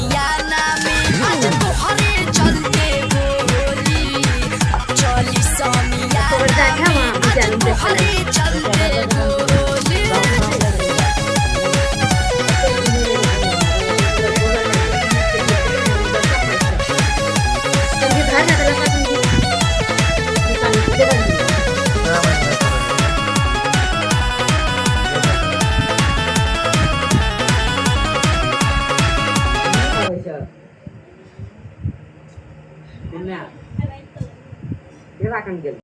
समियाना में आज तोहरे चलते बोली चली समियाना में आज तोहरे चलते बोली Dia akan jadi